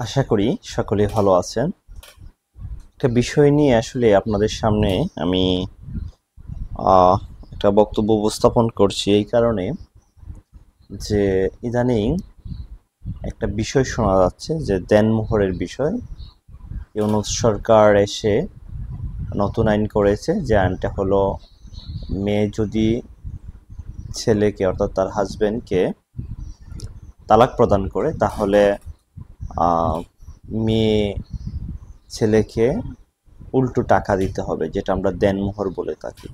আশা করি সকলে ভালো আছেন। একটা বিষয় নিয়ে আসলে আপনাদের সামনে আমি আহ, একটা বক্তব্য উপস্থাপন করছি এই কারণে যে ইদানিং একটা বিষয় শোনা যাচ্ছে যে দেনমোহরের বিষয়। ইউনূস সরকার এসে নতুন আইন করেছে, যে আইনটা হলো মেয়ে যদি ছেলেকে অর্থাৎ তার হাজবেন্ডকে তালাক প্রদান করে তাহলে আহ, মেয়ে ছেলেকে উল্টো টাকা দিতে হবে, যেটা আমরা দেনমোহর বলে থাকি।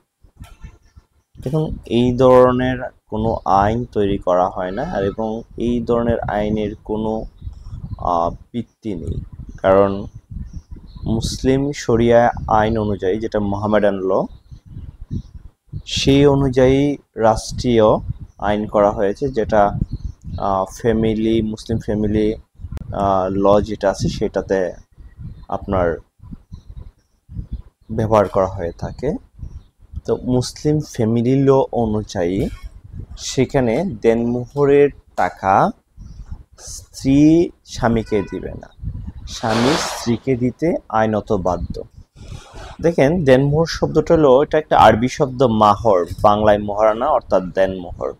দেখুন, এই ধরনের কোনো আইন তৈরি করা হয় না, আর এবং এই ধরনের আইনের কোনো ভিত্তি নেই। কারণ মুসলিম শরিয়া আইন অনুযায়ী, যেটা মোহামেডান ল, সেই অনুযায়ী রাষ্ট্রীয় আইন করা হয়েছে, যেটা মুসলিম ফ্যামিলি ল যেটা আছে সেটাতে আপনার ব্যবহার করা হয়ে থাকে। তো মুসলিম ফ্যামিলি ল অনুযায়ী সেখানে দেনমোহরের টাকা স্ত্রী স্বামীকে দিবে না, স্বামী স্ত্রীকে দিতে আইনত বাধ্য। দেখেন, দেনমোহর শব্দটা হলো, এটা একটা আরবি শব্দ মাহর, বাংলায় মহারানা অর্থাৎ দেনমোহর।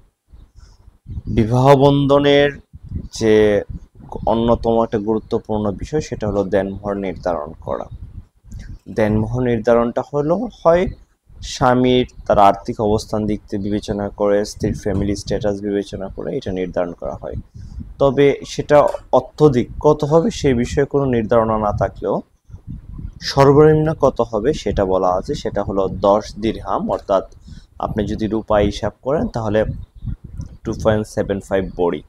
বিবাহ বন্ধনের যে অন্যতম একটা গুরুত্বপূর্ণ বিষয় সেটা হলো দেনমোহর নির্ধারণ করা। দেনমোহর নির্ধারণটা হলো হয় স্বামীর তার আর্থিক অবস্থান দিক থেকে বিবেচনা করে, স্ত্রীর ফ্যামিলি স্ট্যাটাস বিবেচনা করে এটা নির্ধারণ করা হয়। তবে সেটা অত্যধিক কত হবে সে বিষয়ে কোনো নির্ধারণা না থাকলেও সর্বনিম্ন কত হবে সেটা বলা আছে, সেটা হলো 10 দিরহাম। অর্থাৎ আপনি যদি রূপা হিসাব করেন তাহলে 2.75 বড়ি।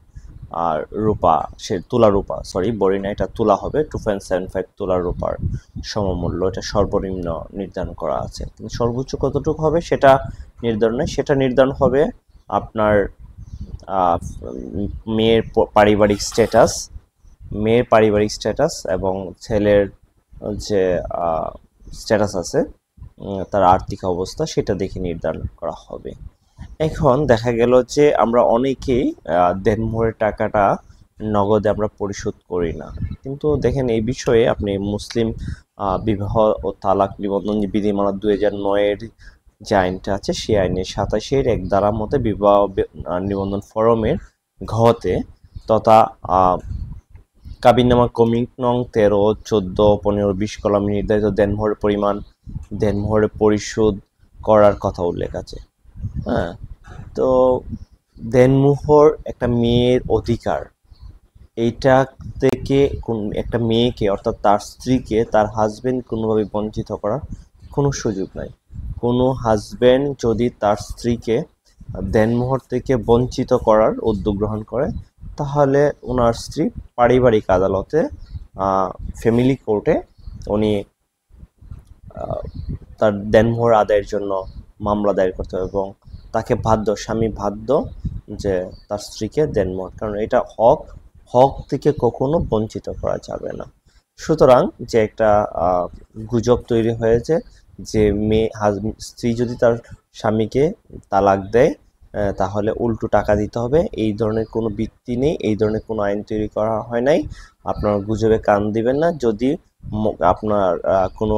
আর রূপা, সে তুলা রূপা, সরি বড়ি না, এটা তুলা হবে, 2.75 তুলা রূপার সমমূল্য, এটা সর্বনিম্ন নির্ধারণ করা আছে। কিন্তু সর্বোচ্চ কতটুকু হবে সেটা নির্ধারণ হবে আপনার মেয়ের পারিবারিক স্ট্যাটাস এবং ছেলের যে স্ট্যাটাস আছে, তার আর্থিক অবস্থা, সেটা দেখে নির্ধারণ করা হবে। এখন দেখা গেল যে আমরা অনেকেই দেনমোহরের টাকাটা নগদে আমরা পরিশোধ করি না। কিন্তু দেখেন, এই বিষয়ে আপনি মুসলিম বিবাহ ও তালাক নিবন্ধন বিধিমালা 2009-এর যে আইনটা আছে, সেই আইনের 27-এর 1 ধারা মতে বিবাহ নিবন্ধন ফরমের ঘতে তথা কাবিননামা কমিক নং 13, 14, 15, 20 কলামে নির্ধারিত দেনমোহরের পরিমাণ, দেনমোহরের পরিশোধ করার কথা উল্লেখ আছে। হ্যাঁ, তো দেনমোহর একটা মেয়ের অধিকার। এইটা থেকে একটা মেয়েকে অর্থাৎ তার স্ত্রীকে তার হাজবেন্ড কোনোভাবে বঞ্চিত করার কোনো সুযোগ নাই। কোনো হাজবেন্ড যদি তার স্ত্রীকে দেনমোহর থেকে বঞ্চিত করার উদ্যোগ গ্রহণ করে, তাহলে ওনার স্ত্রী পারিবারিক আদালতে, ফ্যামিলি কোর্টে উনি তার দেনমোহর আদায়ের জন্য মামলা দায়ের করতে হবে, এবং তাকে স্বামী বাধ্য যে তার স্ত্রীকে দেনমোহর, কারণ এটা হক থেকে কখনো বঞ্চিত করা যাবে না। সুতরাং যে একটা গুজব তৈরি হয়েছে যে স্ত্রী যদি তার স্বামীকে তালাক দেয় তাহলে উল্টো টাকা দিতে হবে, এই ধরনের কোনো ভিত্তি নেই, এই ধরনের কোনো আইন তৈরি করা হয় নাই। আপনার গুজবে কান দিবেন না। যদি আপনার কোনো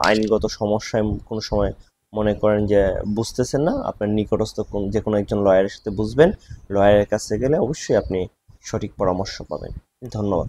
আইনগত সমস্যায় কোনো সময় মনে করেন যে বুঝতেছেন না, আপনার নিকটস্থ যে কোনো একজন লয়ারের সাথে বুঝবেন। লয়ারের কাছে গেলে অবশ্যই আপনি সঠিক পরামর্শ পাবেন। ধন্যবাদ।